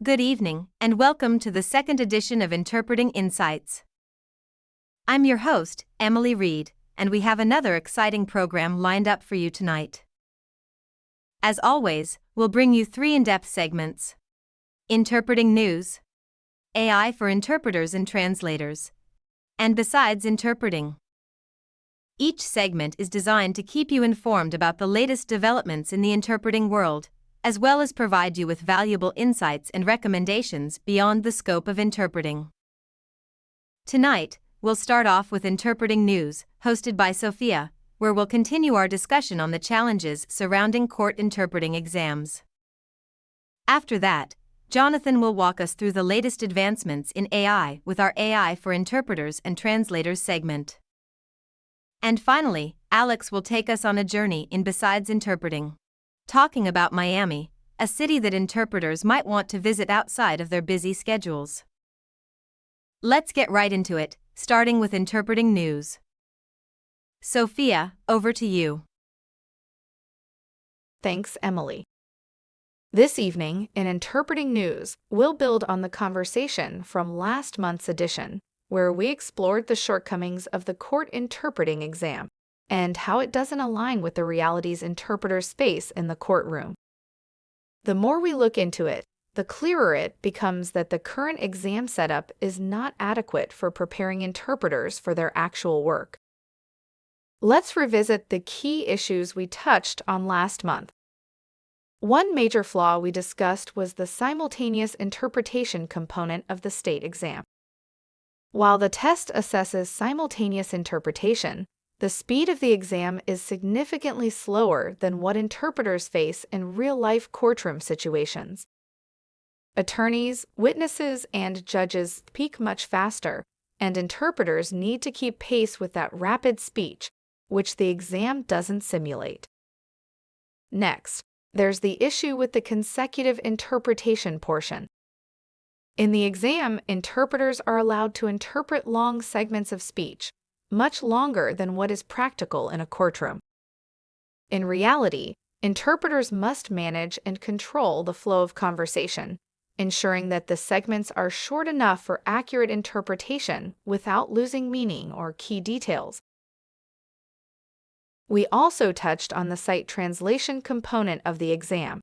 Good evening, and welcome to the second edition of Interpreting Insights. I'm your host, Emily Reed, and we have another exciting program lined up for you tonight. As always, we'll bring you three in-depth segments: Interpreting News, AI for Interpreters and Translators, and Besides Interpreting. Each segment is designed to keep you informed about the latest developments in the interpreting world, as well as provide you with valuable insights and recommendations beyond the scope of interpreting. Tonight, we'll start off with Interpreting News, hosted by Sophia, where we'll continue our discussion on the challenges surrounding court interpreting exams. After that, Jonathan will walk us through the latest advancements in AI with our AI for Interpreters and Translators segment. And finally, Alex will take us on a journey in Besides Interpreting, talking about Miami, a city that interpreters might want to visit outside of their busy schedules. Let's get right into it, starting with Interpreting News. Sophia, over to you. Thanks, Emily. This evening, in Interpreting News, we'll build on the conversation from last month's edition, where we explored the shortcomings of the court interpreting exam and how it doesn't align with the realities interpreters face in the courtroom. The more we look into it, the clearer it becomes that the current exam setup is not adequate for preparing interpreters for their actual work. Let's revisit the key issues we touched on last month. One major flaw we discussed was the simultaneous interpretation component of the state exam. While the test assesses simultaneous interpretation, the speed of the exam is significantly slower than what interpreters face in real-life courtroom situations. Attorneys, witnesses, and judges speak much faster, and interpreters need to keep pace with that rapid speech, which the exam doesn't simulate. Next, there's the issue with the consecutive interpretation portion. In the exam, interpreters are allowed to interpret long segments of speech, much longer than what is practical in a courtroom. In reality, interpreters must manage and control the flow of conversation, ensuring that the segments are short enough for accurate interpretation without losing meaning or key details. We also touched on the sight translation component of the exam.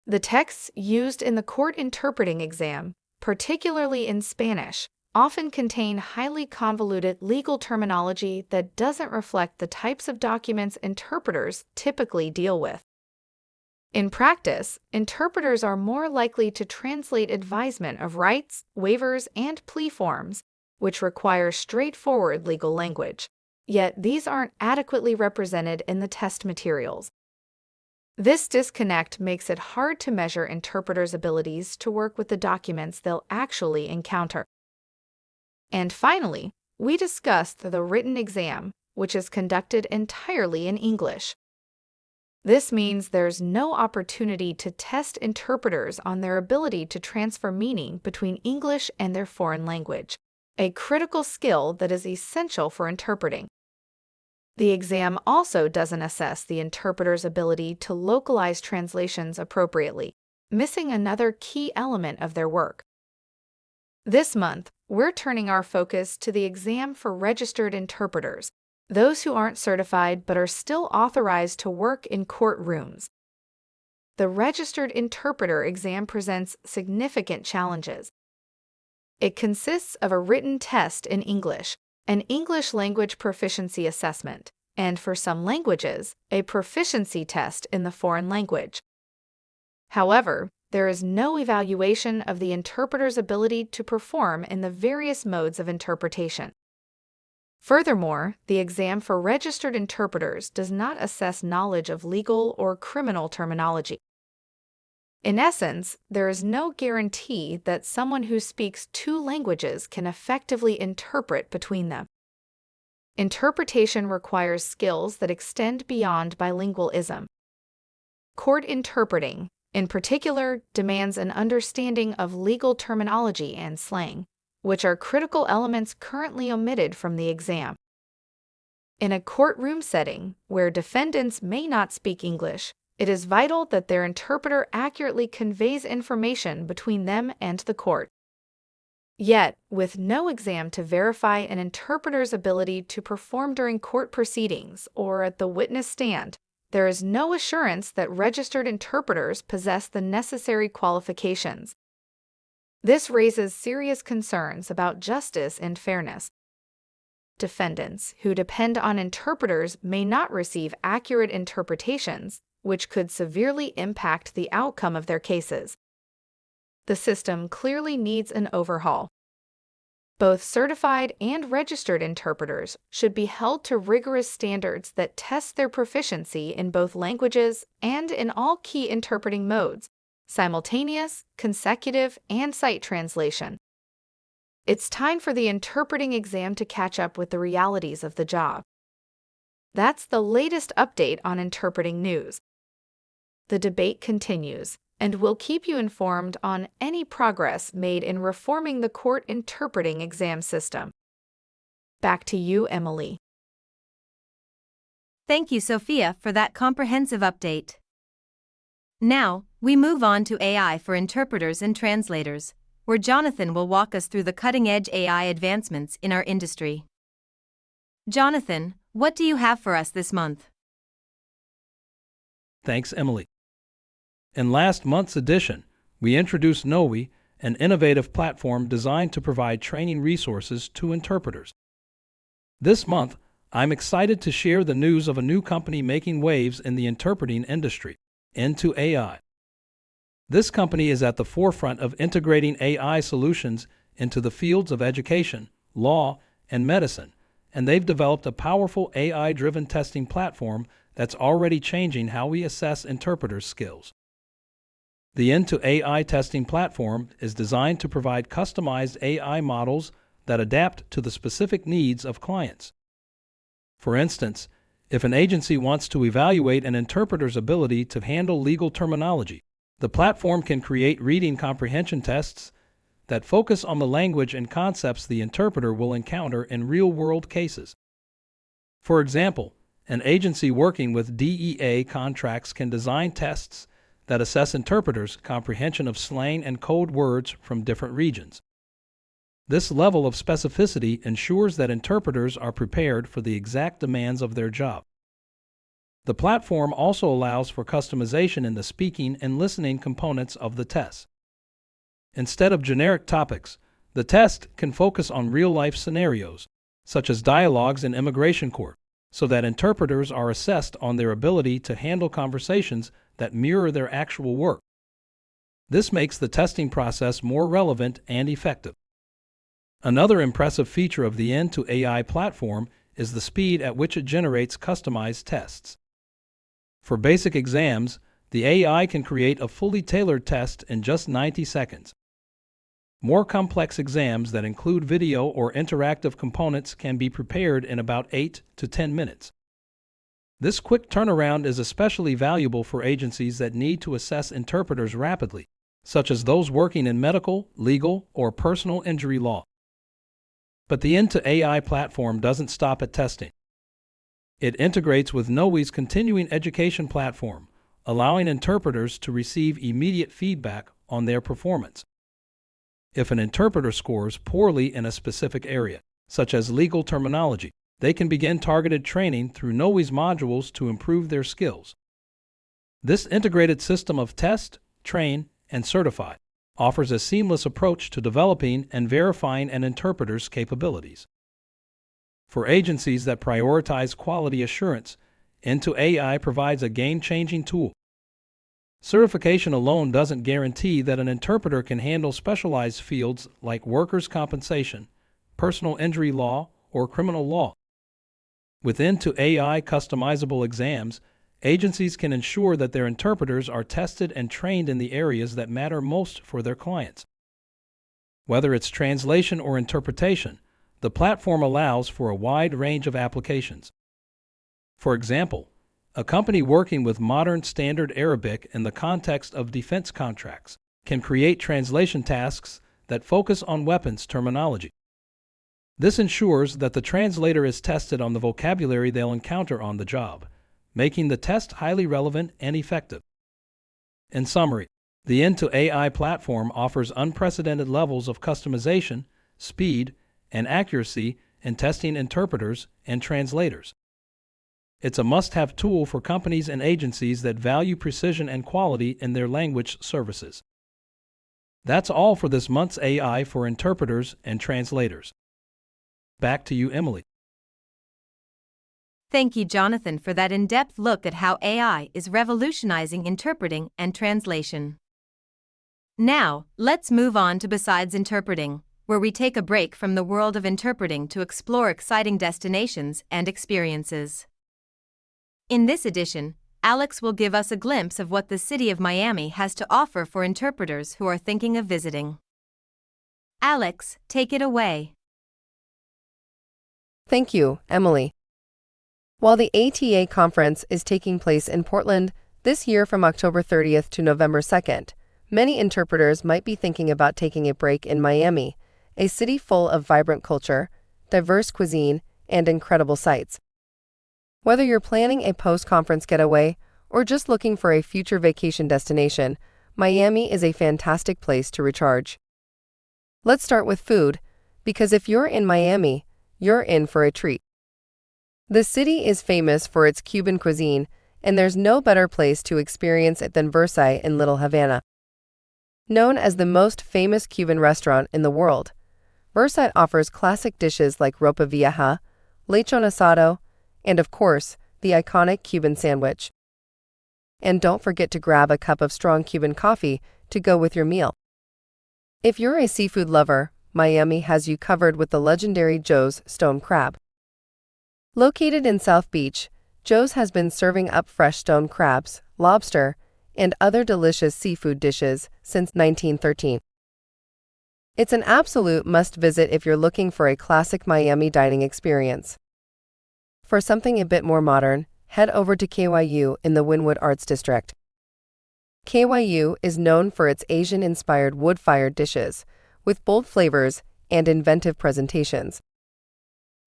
The texts used in the court interpreting exam, particularly in Spanish, often contain highly convoluted legal terminology that doesn't reflect the types of documents interpreters typically deal with. In practice, interpreters are more likely to translate advisement of rights, waivers, and plea forms, which require straightforward legal language. Yet these aren't adequately represented in the test materials. This disconnect makes it hard to measure interpreters' abilities to work with the documents they'll actually encounter. And finally, we discussed the written exam, which is conducted entirely in English. This means there's no opportunity to test interpreters on their ability to transfer meaning between English and their foreign language, a critical skill that is essential for interpreting. The exam also doesn't assess the interpreter's ability to localize translations appropriately, missing another key element of their work. This month, we're turning our focus to the exam for registered interpreters, those who aren't certified but are still authorized to work in courtrooms. The registered interpreter exam presents significant challenges. It consists of a written test in English, an English language proficiency assessment, and for some languages, a proficiency test in the foreign language. However, there is no evaluation of the interpreter's ability to perform in the various modes of interpretation. Furthermore, the exam for registered interpreters does not assess knowledge of legal or criminal terminology. In essence, there is no guarantee that someone who speaks two languages can effectively interpret between them. Interpretation requires skills that extend beyond bilingualism. Court interpreting, in particular, demands an understanding of legal terminology and slang, which are critical elements currently omitted from the exam. In a courtroom setting, where defendants may not speak English, It is vital that their interpreter accurately conveys information between them and the court. Yet, with no exam to verify an interpreter's ability to perform during court proceedings or at the witness stand, there is no assurance that registered interpreters possess the necessary qualifications. This raises serious concerns about justice and fairness. Defendants who depend on interpreters may not receive accurate interpretations, which could severely impact the outcome of their cases. The system clearly needs an overhaul. Both certified and registered interpreters should be held to rigorous standards that test their proficiency in both languages and in all key interpreting modes: simultaneous, consecutive, and sight translation. It's time for the interpreting exam to catch up with the realities of the job. That's the latest update on interpreting news. The debate continues, and we'll keep you informed on any progress made in reforming the court interpreting exam system. Back to you, Emily. Thank you, Sophia, for that comprehensive update. Now, we move on to AI for interpreters and translators, where Jonathan will walk us through the cutting-edge AI advancements in our industry. Jonathan, what do you have for us this month? Thanks, Emily. In last month's edition, we introduced Knowi, an innovative platform designed to provide training resources to interpreters. This month, I'm excited to share the news of a new company making waves in the interpreting industry, knowi.ai. This company is at the forefront of integrating AI solutions into the fields of education, law, and medicine, and they've developed a powerful AI-driven testing platform that's already changing how we assess interpreters' skills. The knowi.ai testing platform is designed to provide customized AI models that adapt to the specific needs of clients. For instance, if an agency wants to evaluate an interpreter's ability to handle legal terminology, the platform can create reading comprehension tests that focus on the language and concepts the interpreter will encounter in real-world cases. For example, an agency working with DEA contracts can design tests that assess interpreters' comprehension of slang and code words from different regions. This level of specificity ensures that interpreters are prepared for the exact demands of their job. The platform also allows for customization in the speaking and listening components of the test. Instead of generic topics, the test can focus on real-life scenarios, such as dialogues in immigration court, so that interpreters are assessed on their ability to handle conversations that mirror their actual work. This makes the testing process more relevant and effective. Another impressive feature of the knowi.ai platform is the speed at which it generates customized tests. For basic exams, the AI can create a fully tailored test in just 90 seconds. More complex exams that include video or interactive components can be prepared in about 8 to 10 minutes. This quick turnaround is especially valuable for agencies that need to assess interpreters rapidly, such as those working in medical, legal, or personal injury law. But the knowi.ai platform doesn't stop at testing. It integrates with Knowi's continuing education platform, allowing interpreters to receive immediate feedback on their performance. If an interpreter scores poorly in a specific area, such as legal terminology, they can begin targeted training through Knowi's modules to improve their skills. This integrated system of test, train, and certify offers a seamless approach to developing and verifying an interpreter's capabilities. For agencies that prioritize quality assurance, knowi.ai provides a game-changing tool. Certification alone doesn't guarantee that an interpreter can handle specialized fields like workers' compensation, personal injury law, or criminal law. With knowi.ai customizable exams, agencies can ensure that their interpreters are tested and trained in the areas that matter most for their clients. Whether it's translation or interpretation, the platform allows for a wide range of applications. For example, a company working with modern standard Arabic in the context of defense contracts can create translation tasks that focus on weapons terminology. This ensures that the translator is tested on the vocabulary they'll encounter on the job, making the test highly relevant and effective. In summary, the knowi.ai platform offers unprecedented levels of customization, speed, and accuracy in testing interpreters and translators. It's a must-have tool for companies and agencies that value precision and quality in their language services. That's all for this month's AI for interpreters and translators. Back to you, Emily. Thank you, Jonathan, for that in-depth look at how AI is revolutionizing interpreting and translation. Now, let's move on to Besides Interpreting, where we take a break from the world of interpreting to explore exciting destinations and experiences. In this edition, Alex will give us a glimpse of what the city of Miami has to offer for interpreters who are thinking of visiting. Alex, take it away. Thank you, Emily. While the ATA conference is taking place in Portland this year from October 30th to November 2nd, many interpreters might be thinking about taking a break in Miami, a city full of vibrant culture, diverse cuisine, and incredible sights. Whether you're planning a post-conference getaway or just looking for a future vacation destination, Miami is a fantastic place to recharge. Let's start with food, because if you're in Miami, you're in for a treat. The city is famous for its Cuban cuisine, and there's no better place to experience it than Versailles in Little Havana. Known as the most famous Cuban restaurant in the world, Versailles offers classic dishes like ropa vieja, lechon asado, and of course, the iconic Cuban sandwich. And don't forget to grab a cup of strong Cuban coffee to go with your meal. If you're a seafood lover, Miami has you covered with the legendary Joe's Stone Crab. Located in South Beach, Joe's has been serving up fresh stone crabs, lobster, and other delicious seafood dishes since 1913. It's an absolute must-visit if you're looking for a classic Miami dining experience. For something a bit more modern, head over to KYU in the Wynwood Arts District. KYU is known for its Asian-inspired wood-fired dishes, with bold flavors and inventive presentations.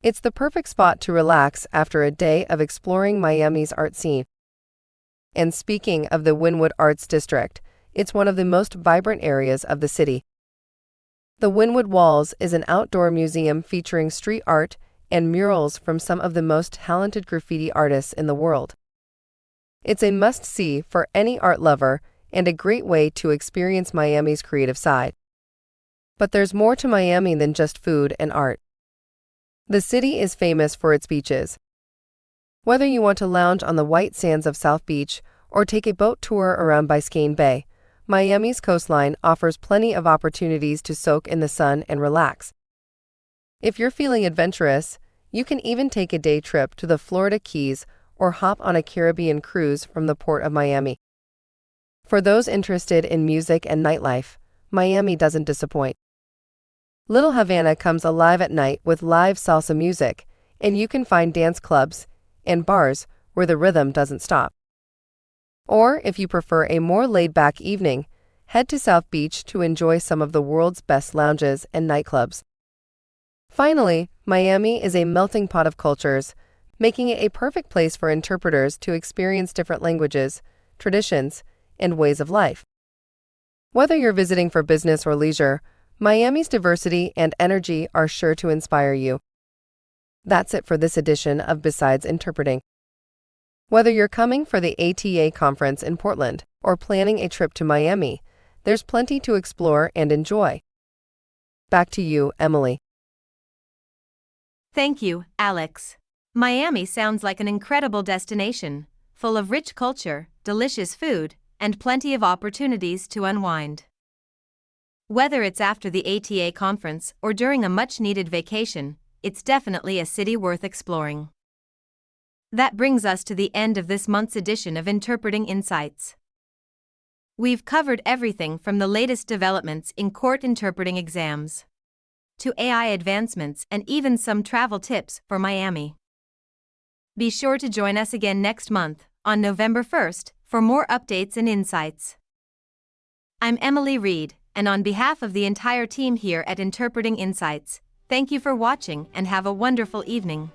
It's the perfect spot to relax after a day of exploring Miami's art scene. And speaking of the Wynwood Arts District, it's one of the most vibrant areas of the city. The Wynwood Walls is an outdoor museum featuring street art and murals from some of the most talented graffiti artists in the world. It's a must-see for any art lover and a great way to experience Miami's creative side. But there's more to Miami than just food and art. The city is famous for its beaches. Whether you want to lounge on the white sands of South Beach or take a boat tour around Biscayne Bay, Miami's coastline offers plenty of opportunities to soak in the sun and relax. If you're feeling adventurous, you can even take a day trip to the Florida Keys or hop on a Caribbean cruise from the port of Miami. For those interested in music and nightlife, Miami doesn't disappoint. Little Havana comes alive at night with live salsa music, and you can find dance clubs and bars where the rhythm doesn't stop. Or, if you prefer a more laid-back evening, head to South Beach to enjoy some of the world's best lounges and nightclubs. Finally, Miami is a melting pot of cultures, making it a perfect place for interpreters to experience different languages, traditions, and ways of life. Whether you're visiting for business or leisure, Miami's diversity and energy are sure to inspire you. That's it for this edition of Besides Interpreting. Whether you're coming for the ATA conference in Portland or planning a trip to Miami, there's plenty to explore and enjoy. Back to you, Emily. Thank you, Alex. Miami sounds like an incredible destination, full of rich culture, delicious food, and plenty of opportunities to unwind. Whether it's after the ATA conference or during a much-needed vacation, it's definitely a city worth exploring. That brings us to the end of this month's edition of Interpreting Insights. We've covered everything from the latest developments in court interpreting exams to AI advancements and even some travel tips for Miami. Be sure to join us again next month, on November 1st, for more updates and insights. I'm Emily Reed, and on behalf of the entire team here at Interpreting Insights, thank you for watching and have a wonderful evening.